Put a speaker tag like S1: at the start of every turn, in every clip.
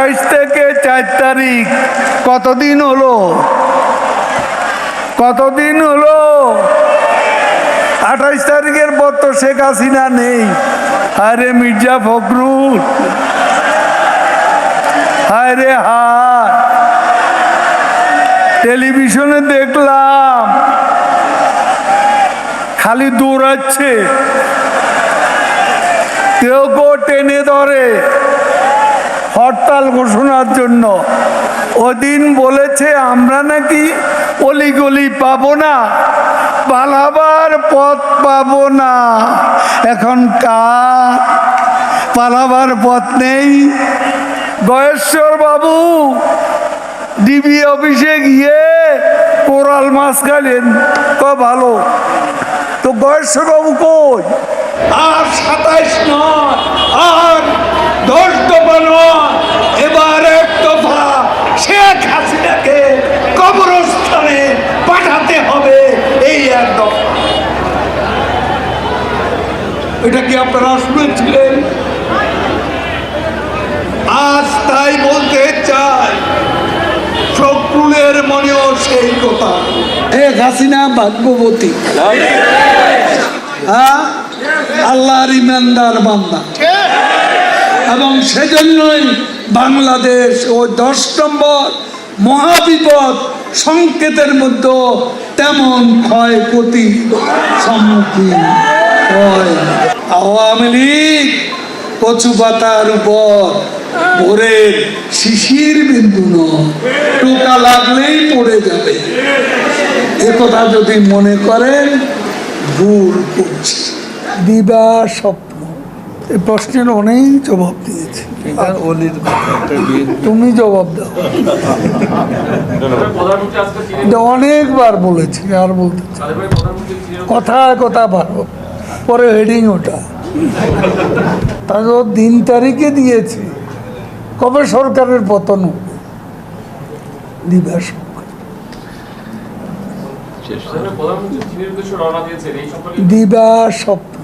S1: 28 থেকে 4 তারিখ কতদিন হলো? 28 তারিখের পর তো শেখ হাসিনা নেই। আরে মির্জা ফখরুল, আরে হায়, টেলিভিশনে দেখলাম খালি দৌড়াচ্ছে, কেউ কেউ টেনে ধরে হরতাল ঘোষণার জন্য। ওদিন বলেছে আমরা নাকি অলিগলি পাবো না, পালাবার পথ পাবো না। এখন কার পালাবার পথ নেই? গয়েশ্বর বাবু ডিবি অফিসে গিয়ে কোরাল মাছ খাইলেন, ভালো তো। গয়েশ্বর বাবু কই? আর 27 নয়, আর 10 দফা নয়, এবার 1 দফা শেখ হাসিনাকে কবরস্থানে পাঠাতে হবে। এই 1 দফা, এটা কি আপনারা শুনেছিলেন? আজ তাই বলতে চাই, ফখরুলের মনেও সেই কথা। শেখ হাসিনা ভাগ্যবতী, আল্লাহর ইমানদার বান্দা, এবং সেজন্যই বাংলাদেশ ও 10 নম্বর মহাবিপদ সংকেতের মধ্যে তেমন ক্ষয়ক্ষতি সম্মুখীন হয়। আওয়ামী লীগ কচু পাতার উপর ভোরের শিশির বিন্দু নয়, টোকা লাগলেই পড়ে যাবে। একথা যদি মনে করেন ভুল করছি। দিবা স্বপ্ন, এই প্রশ্নের অনেক জবাব দিয়েছি, তুমি জবাব দাও। অনেকবার বলেছি, আর বলতে কথায় কথা ভালো, পরে হেডিং ওটা তারপর দিন তারিখে দিয়েছি কবে সরকারের পতন হবে। দিবা দিবা স্বপ্ন,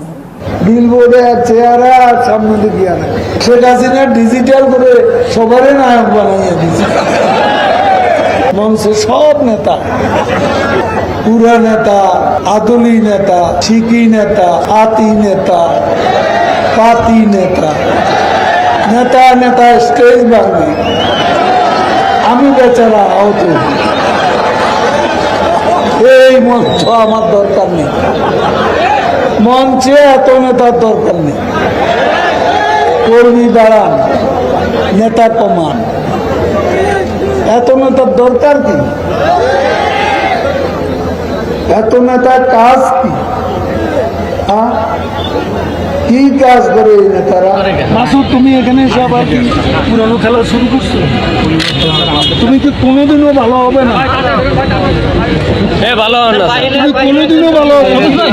S1: বিলবোর্ডে চেহারা সামনে দিকে আনে। শেখ হাসিনা ডিজিটাল করে সবারই নায়ক বানাইয়া দিচ্ছে। মঞ্চে সব নেতা, পুরা নেতা, আদলি নেতা, শিকি নেতা, আতি নেতা, পাতি নেতা, নেতা নেতা স্টেজ ভাঙি, আমি বেচারা আহত। এই মঞ্চ আমার দরকার নেই, মঞ্চে এত নেতার দরকার নেই। কর্মী দাঁড়ান, নেতা কমান, এত নেতার দরকার কি? এত নেতার কাজ কি? কি কাজ করে এই নেতারা? মাসুদ, তুমি এখানে এসে আবার পুরানো খেলা শুরু করছো? তুমি কি কোনোদিনও ভালো হবে না? কোনোদিনও ভালো হবে না।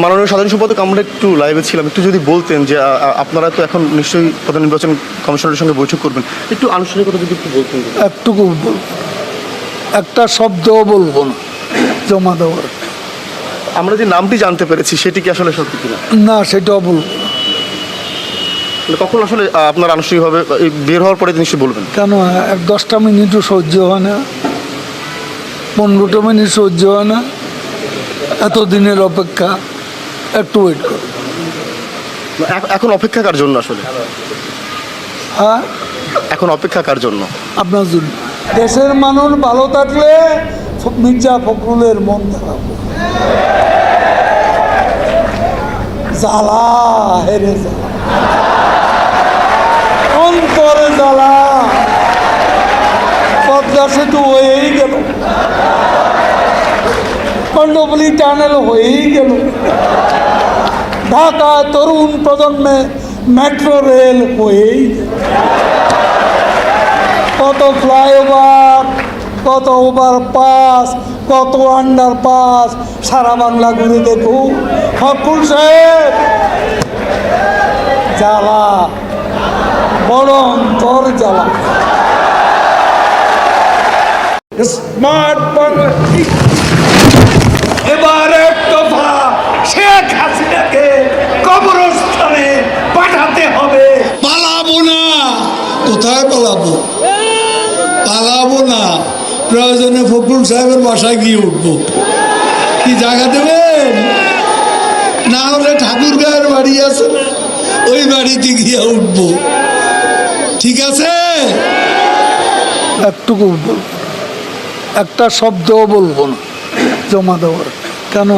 S2: মাননীয় সাধারণ সম্পাদক, আমরা একটু লাইভে ছিলাম, একটু যদি বলতেন যে আপনারা তো এখন নিশ্চয়ই প্রধান নির্বাচন কমিশনের সঙ্গে বৈঠক করবেন, একটু আনুষ্ঠানিকতা যদি একটু বলতেন।
S1: একটুকু একটা শব্দও বলবো না জমা দেওয়ার।
S2: আমরা যে নামটি জানতে পেরেছি সেটি কি আসলে সত্যি কিনা?
S1: না, সেটাও বলবো না।
S2: কখন আসলে আপনার আনুষ্ঠানিকভাবে বের হওয়ার পরে নিশ্চয়ই বলবেন?
S1: কেন, 10টা মিনিটও সহ্য হয় না, 15টা মিনিট সহ্য হয় না? এতদিনের অপেক্ষা, একটু ওয়েট করো।
S2: এখন অপেক্ষা কার জন্য আসলে?
S1: হ্যাঁ,
S2: এখন অপেক্ষা কার জন্য?
S1: আপনার জন্য। দেশের মানুষ ভালো থাকলে মির্জা ফখরুলের মন খারাপ, জ্বালা হেরে জ্বালা, অন্তরে জ্বালা। পদ্মা সেতু হয়েই গেল, কর্ণফুলী টানেল হয়েই গেল, ঢাকা তরুণ প্রজন্মে মেট্রো রেল হয়েই গেল, কত ফ্লাইওভার, কত ওভারপাস, কত আন্ডারপাস, সারা বাংলা ঘুরে দেখুন। ফখরুল সাহেব, জ্বালা, বড় অন্তর জ্বালা। স্মার্ট বাংলা, এবার 1 দফা শেখ হাসিনাকে কবরস্থানে পাঠাতে হবে। পালাবো না, কোথায় পালাবো? পালাবো না, প্রয়োজনে ফখরুল সাহেবের বাসায় গিয়ে উঠবো। কি জায়গা দেবেন? না হলে ঠাকুর গায়ের বাড়ি আছে না, ওই বাড়িতে গিয়ে উঠবো। ঠিক আছে? একটুকু বলবো, একটা শব্দও বলবো না জমা দেওয়ার। কেন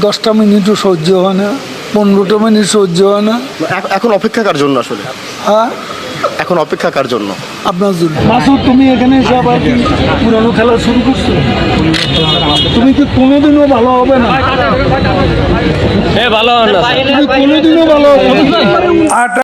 S1: 10টা মিনিটও সহ্য হয় না, 15টা মিনিট সহ্য হয় না।
S2: এখন অপেক্ষা কার জন্য আসলে?
S1: হ্যাঁ,
S2: এখন অপেক্ষা কার জন্য?
S1: আপনার জন্য। মাসুদ, তুমি এখানে এসে আবার কি পুরানো খেলা শুরু করছো? তুমি কি কোনোদিনও ভালো হবে না?
S3: ভালো
S1: তুমি কোনোদিনও ভালো হবে না।